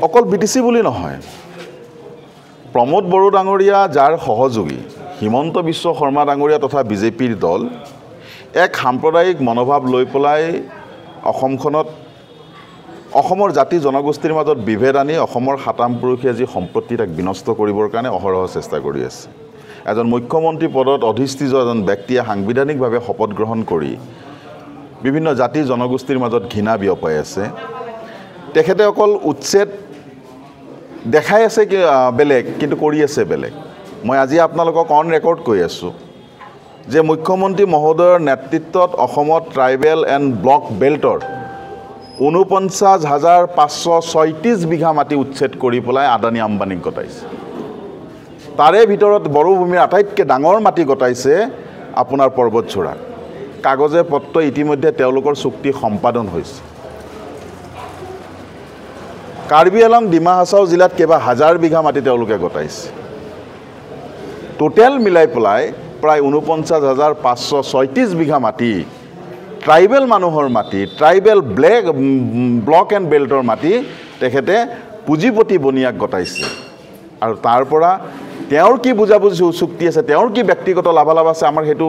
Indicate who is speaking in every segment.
Speaker 1: অকল BTC বুলি নহয় প্ৰমোদ বড়ো ডাঙৰীয়া যাৰ সহযোগী হিমন্ত বিশ্ব শৰ্মা ডাঙৰীয়া তথা বিজেপিৰ দল এক সাম্প্ৰদায়িক মনোভাৱ লৈ পেলাই অসমখনত অসমৰ জাতি জনগোষ্ঠীৰ মাজত বিভেদ আনি অসমৰ সাতাম পুৰুষীয়া যি সম্পত্তি তাক বিনষ্ট কৰিবৰ কাৰণে অহৰহ চেষ্টা কৰি আছে এজন মুখ্যমন্ত্ৰী পদত অধিষ্ঠিত এজন ব্যক্তিয়ে সাংবিধানিকভাৱে শপত গ্ৰহণ কৰি বিভিন্ন জাতি জনগোষ্ঠীৰ মাজত ঘৃণা বিয়পাই আছে তেখেতে অকল উচ্ছেদ দেখাই আছে কি বেলেগ কিন্তু কৰি আছে বেলেগ মই আজি আপোনালোকক অন ৰেকৰ্ড কৈ আছো যে মুখ্যমন্ত্ৰী মহোদয়ৰ নেতৃত্বত অসমত ট্ৰাইবেল এণ্ড ব্লক বেল্টৰ ৪৯,৫৩৬ বিঘা মাটি উচ্ছেদ কৰি পেলাই আদানী আম্বানীক গতাইছে তাৰে ভিতৰত বড়োভূমিৰ আটাইতকৈ ডাঙৰ মাটি গতাইছে আপোনাৰ পৰ্বতচূড়া কাগজে পত্ৰ ইতিমধ্যে তেওঁলোকৰ চুক্তি সম্পাদন হৈছে কাৰ্বি আলং ডিমা হাছাও জিলাত কেইবা হাজাৰ বিঘা মাটি তেওঁলোকে গতাইছে টোটেল মিলাই পেলাই প্ৰায় ৪৯,৫৩৬ বিঘা মাটি ট্ৰাইবেল মানুহৰ মাটি ট্ৰাইবেল ব্লক এণ্ড বেল্টৰ মাটি তেখেতে পুঁজিপতি বনিয়াক গতাইছে আৰু তাৰ পৰা তেওঁৰ কি বুজাবুজি চুক্তি আছে তেওঁৰ কি ব্যক্তিগত লাভালাভ আছে আমাৰ হেতু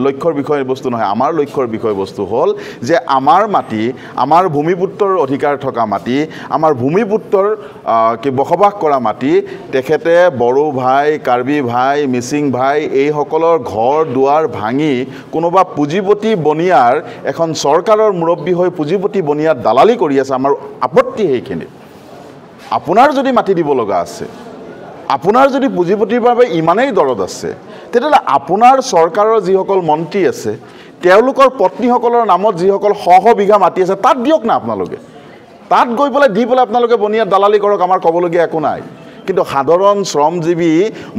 Speaker 1: লক্ষ্যৰ বিষয়বস্তু নহয় আমাৰ লক্ষ্যৰ বিষয়বস্তু হ'ল যে আমাৰ মাটি আমাৰ ভূমিপুত্ৰৰ অধিকাৰ থকা মাটি আমাৰ ভূমিপুত্ৰৰ কি বসবাস কৰা মাটি তেখেতে বড়ো ভাই কাৰ্বি ভাই মিচিং ভাই এই সকলৰ ঘৰ দুৱাৰ ভাঙি কোনোবা পুঁজিপতি বনিয়াৰ এখন চৰকাৰৰ মুৰব্বী হৈ পুঁজিপতি বনিয়াৰ দালালি কৰি আছে আমাৰ আপত্তি সেইখিনি আপোনাৰ যদি মাটি দিব লগা আছে আপোনাৰ যদি পুঁজিপতিৰ বাবে ইমানেই দৰদ আছে তেতিয়াহ'লে আপোনাৰ চৰকাৰৰ যিসকল মন্ত্ৰী আছে তেওঁলোকৰ পত্নীসকলৰ নামত যিসকল শ বিঘা মাটি আছে তাত দিয়ক না আপোনালোকে তাত গৈ পেলাই দি পেলাই আপোনালোকে বনিয়াত দালালি কৰক আমাৰ ক'বলগীয়া একো নাই কিন্তু সাধাৰণ শ্ৰমজীৱী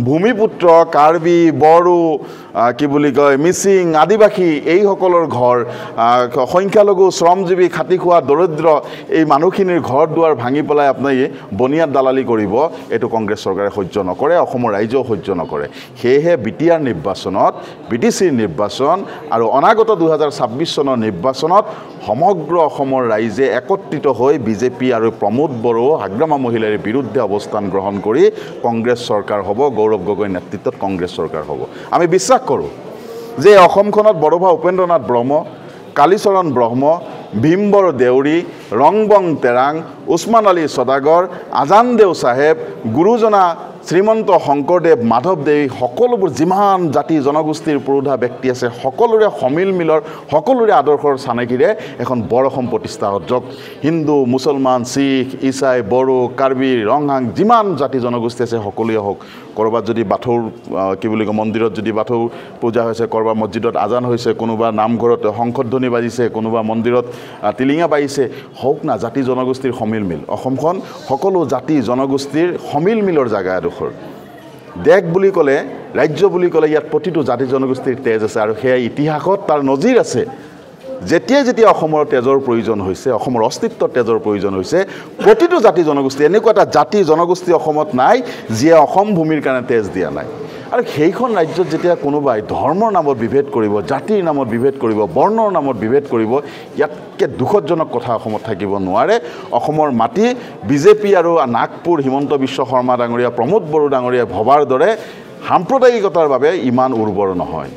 Speaker 1: ভূমিপুত্ৰ কাৰ্বি বড়ো কি বুলি কয় মিচিং আদিবাসী এই সকলৰ ঘৰ সংখ্যালঘু শ্ৰমজীৱী খাটি খোৱা দৰিদ্ৰ এই মানুহখিনিৰ ঘৰ দুৱাৰ ভাঙি পেলাই আপুনি বনিয়াত দালালি কৰিব এইটো কংগ্ৰেছ চৰকাৰে সহ্য নকৰে অসমৰ ৰাইজেও সহ্য নকৰে সেয়েহে বিটিআৰ নিৰ্বাচনত বিটিচিৰ নিৰ্বাচন আৰু অনাগত ২০২৬ চনৰ নিৰ্বাচনত সমগ্ৰ অসমৰ ৰাইজে একত্ৰিত হৈ বিজেপি আৰু প্ৰমোদ বড়ো হাগ্ৰামা মহিলাৰ বিৰুদ্ধে অৱস্থান গ্ৰহণ কৰি কংগ্ৰেছ চৰকাৰ হ'ব গৌৰৱ গগৈ নেতৃত্বত কংগ্ৰেছ চৰকাৰ হ'ব আমি বিশ্বাস কৰোঁ যে অসমখনত বড়োভা উপেন্দ্ৰনাথ ব্ৰহ্ম কালীচৰণ ব্ৰহ্ম ভীমবৰ দেউৰী ৰংবং তেৰাং উছমান আলী সদাগৰ আজানদেউ চাহেব গুৰুজনা শ্ৰীমন্ত শংকৰদেৱ মাধৱদেৱ সকলোবোৰ যিমান জাতি জনগোষ্ঠীৰ পুৰোধা ব্যক্তি আছে সকলোৰে সমিল মিলৰ সকলোৰে আদৰ্শৰ চানেকিৰে এখন বৰ অসম প্ৰতিষ্ঠা হওক হিন্দু মুছলমান শিখ ইছাই বড়ো কাৰ্বি ৰংহাং যিমান জাতি জনগোষ্ঠী আছে সকলোৱে হওক ক'ৰবাত যদি বাথৌৰ কি বুলি কয় মন্দিৰত যদি বাথৌ পূজা হৈছে ক'ৰবাত মছজিদত আজান হৈছে কোনোবা নামঘৰত শংখধ্বনি বাজিছে কোনোবা মন্দিৰত তিলিঙা বাজিছে হওক না জাতি জনগোষ্ঠীৰ সমিল মিল অসমখন সকলো জাতি জনগোষ্ঠীৰ সমিল মিলৰ জাগা এডোখৰ দেশ বুলি ক'লে ৰাজ্য বুলি ক'লে ইয়াত প্ৰতিটো জাতি জনগোষ্ঠীৰ তেজ আছে আৰু সেয়া ইতিহাসত তাৰ নজিৰ আছে যেতিয়া যেতিয়া অসমৰ তেজৰ প্ৰয়োজন হৈছে অসমৰ অস্তিত্বৰ তেজৰ প্ৰয়োজন হৈছে প্ৰতিটো জাতি জনগোষ্ঠী এনেকুৱা এটা জাতি জনগোষ্ঠী অসমত নাই যিয়ে অসম ভূমিৰ কাৰণে তেজ দিয়া নাই আৰু সেইখন ৰাজ্যত যেতিয়া কোনোবাই ধৰ্মৰ নামত বিভেদ কৰিব জাতিৰ নামত বিভেদ কৰিব বৰ্ণৰ নামত বিভেদ কৰিব ইয়াতকৈ দুখজনক কথা অসমত থাকিব নোৱাৰে অসমৰ মাটি বিজেপি আৰু নাগপুৰ হিমন্ত বিশ্ব শৰ্মা ডাঙৰীয়া প্ৰমোদ বড়ো ডাঙৰীয়া ভবাৰ দৰে সাম্প্ৰদায়িকতাৰ বাবে ইমান উৰ্বৰ নহয়